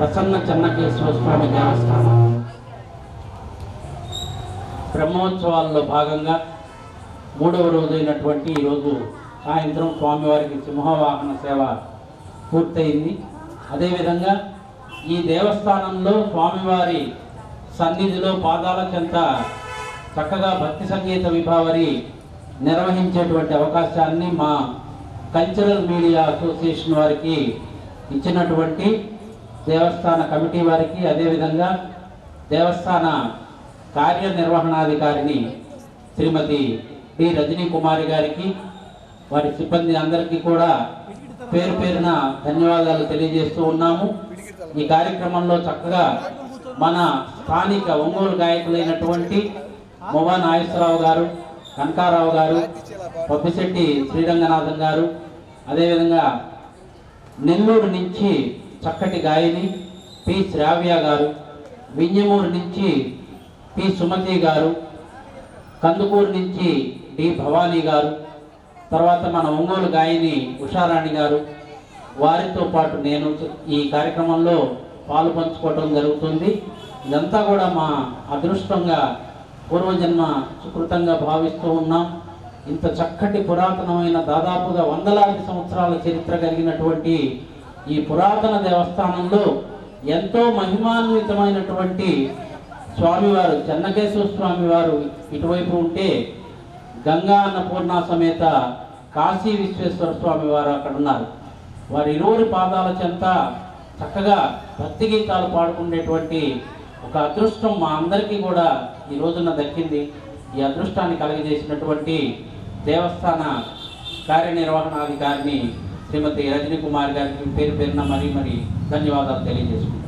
ప్రసన్న చెన్నకేశ్వర స్వామి దేవస్థానం బ్రహ్మోత్సవాల్లో భాగంగా 3వ రోజైనటువంటి ఈరోజు సాయంత్రం స్వామివారికి సింహవాహన సేవ పూర్తయింది. అదేవిధంగా ఈ దేవస్థానంలో స్వామివారి సన్నిధిలో పాదాల చెంత చక్కగా భక్తి సంగీత విభావరి నిర్వహించేటువంటి అవకాశాన్ని మా కల్చరల్ మీడియా అసోసియేషన్ వారికి ఇచ్చినటువంటి దేవస్థాన కమిటీ వారికి, అదేవిధంగా దేవస్థాన కార్యనిర్వహణాధికారిని శ్రీమతి డి రజనీ కుమారి గారికి, వారి సిబ్బంది అందరికీ కూడా పేరు పేరున ధన్యవాదాలు తెలియజేస్తూ ఉన్నాము. ఈ కార్యక్రమంలో చక్కగా మన స్థానిక ఒంగోలు గాయకులైనటువంటి మొవా నాగేశ్వరరావు గారు, కనకారావు గారు, పబ్బిశెట్టి శ్రీరంగనాథన్ గారు, అదేవిధంగా నెల్లూరు నుంచి చక్కటి గాయని పి శ్రావ్య గారు, వింజమూరు నుంచి పి సుమతి గారు, కందుకూరు నుంచి డి భవానీ గారు, తర్వాత మన ఒంగోలు గాయని ఉషారాణి గారు, వారితో పాటు నేను ఈ కార్యక్రమంలో పాలు పంచుకోవడం జరుగుతుంది. ఇదంతా కూడా మా అదృష్టంగా పూర్వజన్మ సుకృతంగా భావిస్తూ ఉన్నాం. ఇంత చక్కటి పురాతనమైన దాదాపుగా వందలాది సంవత్సరాల చరిత్ర కలిగినటువంటి ఈ పురాతన దేవస్థానంలో ఎంతో మహిమాన్వితమైనటువంటి స్వామివారు చెన్నకేశ్వర స్వామివారు ఇటువైపు ఉంటే, గంగా అన్నపూర్ణ సమేత కాశీ విశ్వేశ్వర స్వామి వారు అక్కడ ఉన్నారు. వారి ఇరువురి పాదాల చెంత చక్కగా భక్తి గీతాలు పాడుకునేటువంటి ఒక అదృష్టం మా అందరికీ కూడా ఈ రోజున దక్కింది. ఈ అదృష్టాన్ని కలగజేసినటువంటి దేవస్థాన కార్యనిర్వహణాధికారిని శ్రీమతి రజనీ కుమార్ గారికి పేరు పేరున మరీ ధన్యవాదాలు తెలియజేసుకుంటున్నాను.